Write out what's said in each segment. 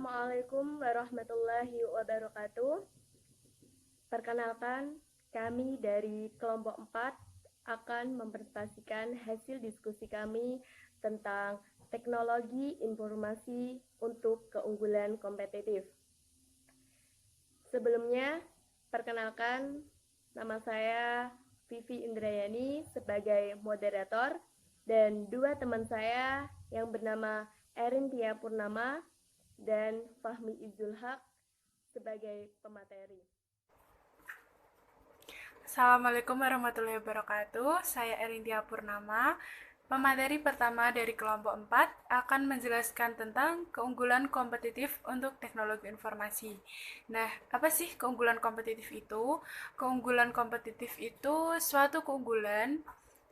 Assalamualaikum warahmatullahi wabarakatuh. Perkenalkan, kami dari kelompok 4 akan mempresentasikan hasil diskusi kami tentang teknologi informasi untuk keunggulan kompetitif. Sebelumnya, perkenalkan, nama saya Vivi Indrayani sebagai moderator dan dua teman saya yang bernama Erin Tia Purnama dan Fahmi Izul Haq sebagai pemateri. Assalamualaikum warahmatullahi wabarakatuh. Saya Erintia Purnama. Pemateri pertama dari kelompok 4 akan menjelaskan tentang keunggulan kompetitif untuk teknologi informasi. Nah, apa sih keunggulan kompetitif itu? Keunggulan kompetitif itu suatu keunggulan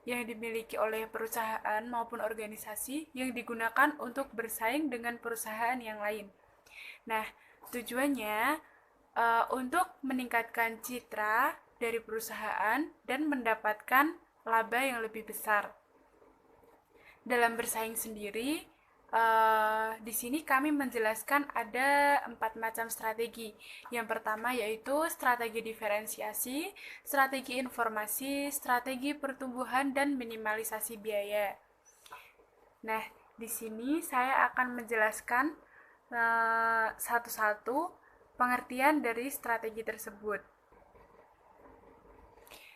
yang dimiliki oleh perusahaan maupun organisasi yang digunakan untuk bersaing dengan perusahaan yang lain. Nah, tujuannya untuk meningkatkan citra dari perusahaan dan mendapatkan laba yang lebih besar. Dalam bersaing sendiri, di sini kami menjelaskan ada 4 macam strategi. Yang pertama yaitu strategi diferensiasi, strategi informasi, strategi pertumbuhan, dan minimalisasi biaya. Nah, di sini saya akan menjelaskan satu-satu pengertian dari strategi tersebut.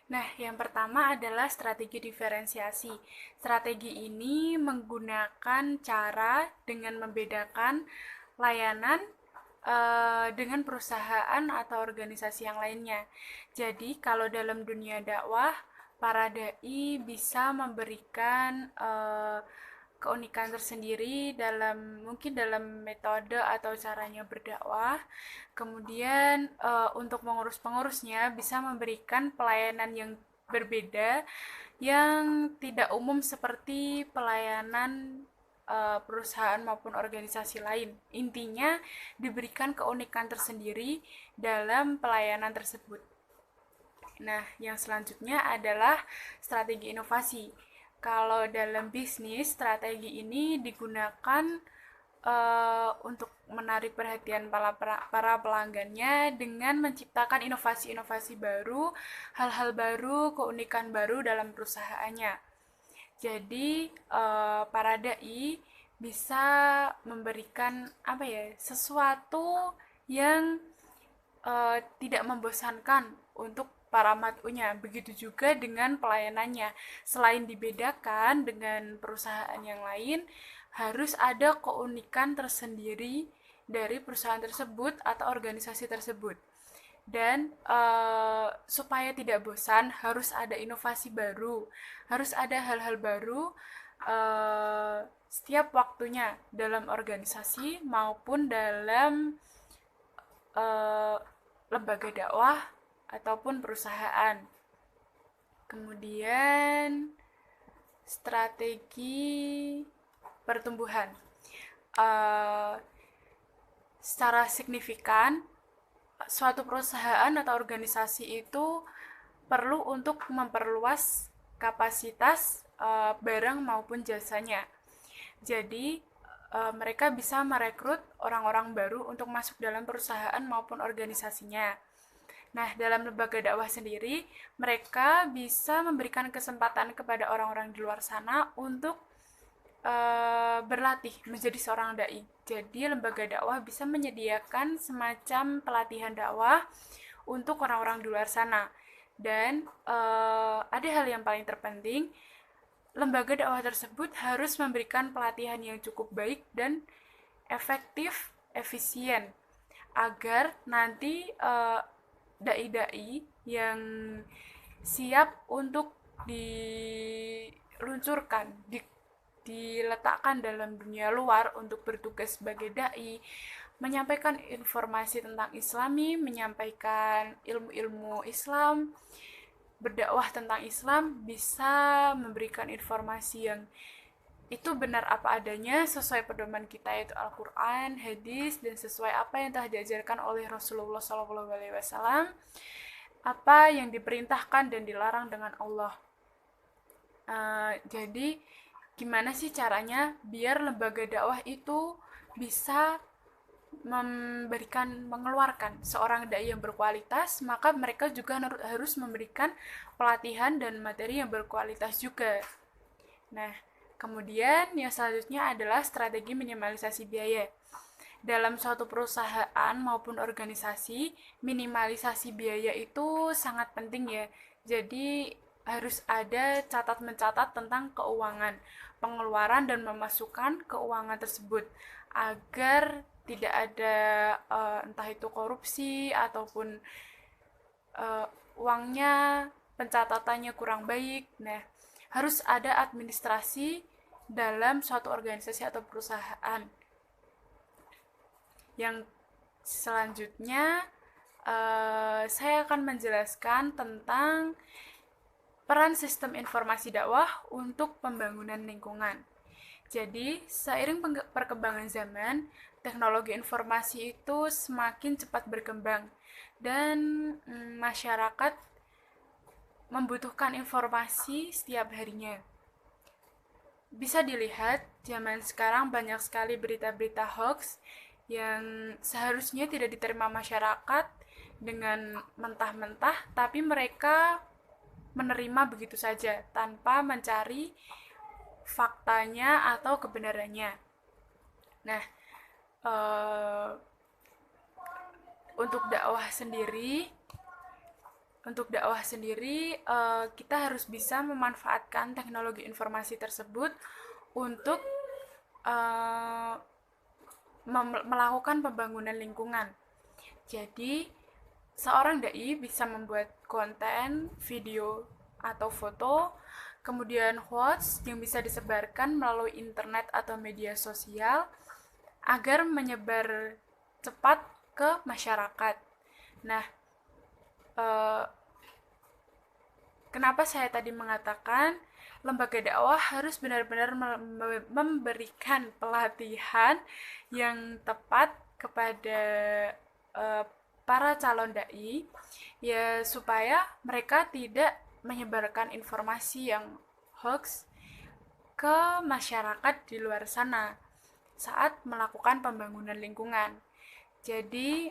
Nah, yang pertama adalah strategi diferensiasi. Strategi ini menggunakan cara dengan membedakan layanan dengan perusahaan atau organisasi yang lainnya. Jadi, kalau dalam dunia dakwah, para dai bisa memberikan keunikan tersendiri dalam metode atau caranya berdakwah. Kemudian untuk pengurus-pengurusnya bisa memberikan pelayanan yang berbeda yang tidak umum seperti pelayanan perusahaan maupun organisasi lain. Intinya diberikan keunikan tersendiri dalam pelayanan tersebut. Nah, yang selanjutnya adalah strategi inovasi. Kalau dalam bisnis, strategi ini digunakan untuk menarik perhatian para pelanggannya dengan menciptakan inovasi-inovasi baru, hal-hal baru, keunikan baru dalam perusahaannya. Jadi para dai bisa memberikan sesuatu yang tidak membosankan untuk para mat'unya. Begitu juga dengan pelayanannya. Selain dibedakan dengan perusahaan yang lain, harus ada keunikan tersendiri dari perusahaan tersebut atau organisasi tersebut. Dan supaya tidak bosan, harus ada inovasi baru, harus ada hal-hal baru setiap waktunya dalam organisasi maupun dalam uh, lembaga dakwah ataupun perusahaan. Kemudian strategi pertumbuhan. Uh, Secara signifikan, suatu perusahaan atau organisasi itu perlu untuk memperluas kapasitas barang maupun jasanya. Jadi, mereka bisa merekrut orang-orang baru untuk masuk dalam perusahaan maupun organisasinya. Nah, dalam lembaga dakwah sendiri, mereka bisa memberikan kesempatan kepada orang-orang di luar sana untuk berlatih menjadi seorang dai. Jadi, lembaga dakwah bisa menyediakan semacam pelatihan dakwah untuk orang-orang di luar sana. Dan ada hal yang paling terpenting, lembaga dakwah tersebut harus memberikan pelatihan yang cukup baik dan efektif, efisien, agar nanti dai-dai yang siap untuk diluncurkan, diletakkan dalam dunia luar untuk bertugas sebagai dai, menyampaikan informasi tentang Islami, menyampaikan ilmu-ilmu Islam, berdakwah tentang Islam, bisa memberikan informasi yang itu benar apa adanya sesuai pedoman kita yaitu Al-Quran, hadis, dan sesuai apa yang telah diajarkan oleh Rasulullah SAW, apa yang diperintahkan dan dilarang dengan Allah. Jadi gimana sih caranya biar lembaga dakwah itu bisa mengeluarkan seorang dai yang berkualitas, maka mereka juga harus memberikan pelatihan dan materi yang berkualitas juga. Nah, kemudian yang selanjutnya adalah strategi minimalisasi biaya. Dalam suatu perusahaan maupun organisasi, minimalisasi biaya itu sangat penting ya. Jadi harus ada catat-mencatat tentang keuangan, pengeluaran dan memasukkan keuangan tersebut agar tidak ada entah itu korupsi ataupun uangnya pencatatannya kurang baik. Nah, harus ada administrasi dalam suatu organisasi atau perusahaan. Yang selanjutnya saya akan menjelaskan tentang peran sistem informasi dakwah untuk pembangunan lingkungan. Jadi, seiring perkembangan zaman, teknologi informasi itu semakin cepat berkembang dan masyarakat membutuhkan informasi setiap harinya. Bisa dilihat, zaman sekarang banyak sekali berita-berita hoax yang seharusnya tidak diterima masyarakat dengan mentah-mentah, tapi mereka menerima begitu saja tanpa mencari faktanya atau kebenarannya. Nah, untuk dakwah sendiri kita harus bisa memanfaatkan teknologi informasi tersebut untuk melakukan pembangunan lingkungan. Jadi, seorang dai bisa membuat konten, video, atau foto, kemudian quotes yang bisa disebarkan melalui internet atau media sosial agar menyebar cepat ke masyarakat. Nah, kenapa saya tadi mengatakan lembaga dakwah harus benar-benar memberikan pelatihan yang tepat kepada para calon dai, ya supaya mereka tidak menyebarkan informasi yang hoax ke masyarakat di luar sana saat melakukan pembangunan lingkungan. Jadi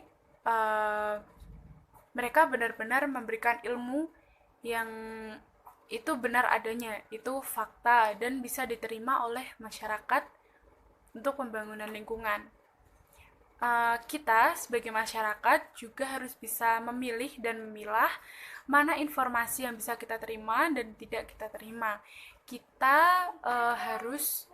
mereka benar-benar memberikan ilmu yang itu benar adanya, itu fakta dan bisa diterima oleh masyarakat untuk pembangunan lingkungan. Kita sebagai masyarakat juga harus bisa memilih dan memilah mana informasi yang bisa kita terima dan tidak kita terima. Kita harus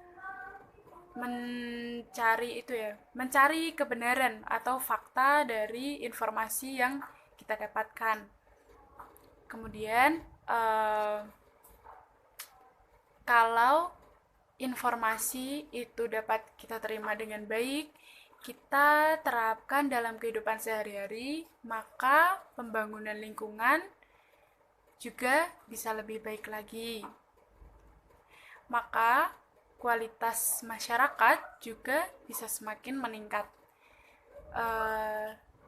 mencari kebenaran atau fakta dari informasi yang kita dapatkan. Kemudian kalau informasi itu dapat kita terima dengan baik, kita terapkan dalam kehidupan sehari-hari, maka pembangunan lingkungan juga bisa lebih baik lagi. Maka kualitas masyarakat juga bisa semakin meningkat.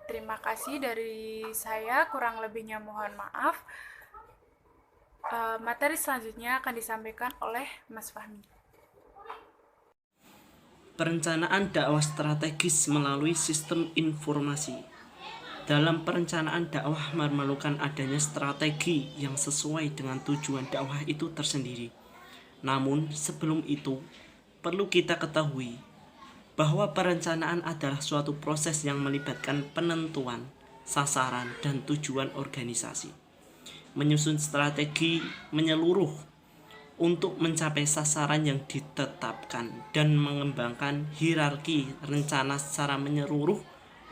Terima kasih dari saya, kurang lebihnya mohon maaf. Materi selanjutnya akan disampaikan oleh Mas Fahmi. Perencanaan dakwah strategis melalui sistem informasi. Dalam perencanaan dakwah memerlukan adanya strategi yang sesuai dengan tujuan dakwah itu tersendiri. Namun sebelum itu, perlu kita ketahui bahwa perencanaan adalah suatu proses yang melibatkan penentuan, sasaran, dan tujuan organisasi. Menyusun strategi menyeluruh untuk mencapai sasaran yang ditetapkan dan mengembangkan hierarki rencana secara menyeluruh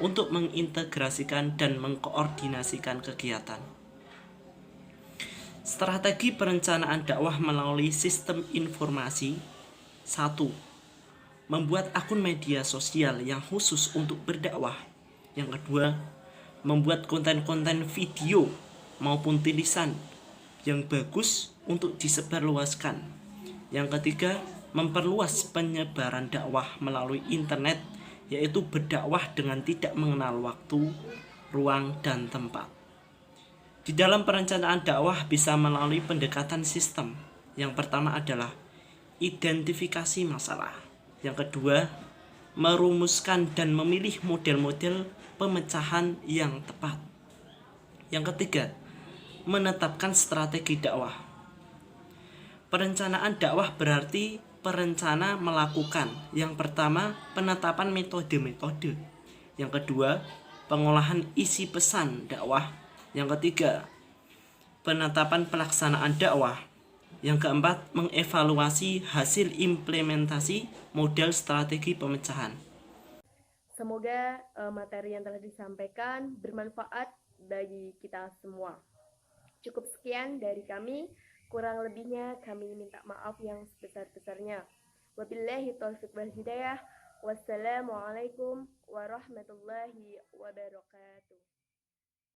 untuk mengintegrasikan dan mengkoordinasikan kegiatan. Strategi perencanaan dakwah melalui sistem informasi. 1. Membuat akun media sosial yang khusus untuk berdakwah. Yang kedua, membuat konten-konten video maupun tulisan yang bagus untuk disebarluaskan. Yang ketiga, memperluas penyebaran dakwah melalui internet, yaitu berdakwah dengan tidak mengenal waktu, ruang, dan tempat. Di dalam perencanaan dakwah bisa melalui pendekatan sistem. Yang pertama adalah identifikasi masalah. Yang kedua, merumuskan dan memilih model-model pemecahan yang tepat. Yang ketiga, menetapkan strategi dakwah. Perencanaan dakwah berarti perencana melakukan. Yang pertama, penetapan metode-metode. Yang kedua, pengolahan isi pesan dakwah. Yang ketiga, penetapan pelaksanaan dakwah. Yang keempat, mengevaluasi hasil implementasi model strategi pemecahan. Semoga materi yang telah disampaikan bermanfaat bagi kita semua. Cukup sekian dari kami, kurang lebihnya kami minta maaf yang sebesar-besarnya. Wabillahi taufiq wal hidayah. Wassalamualaikum warahmatullahi wabarakatuh.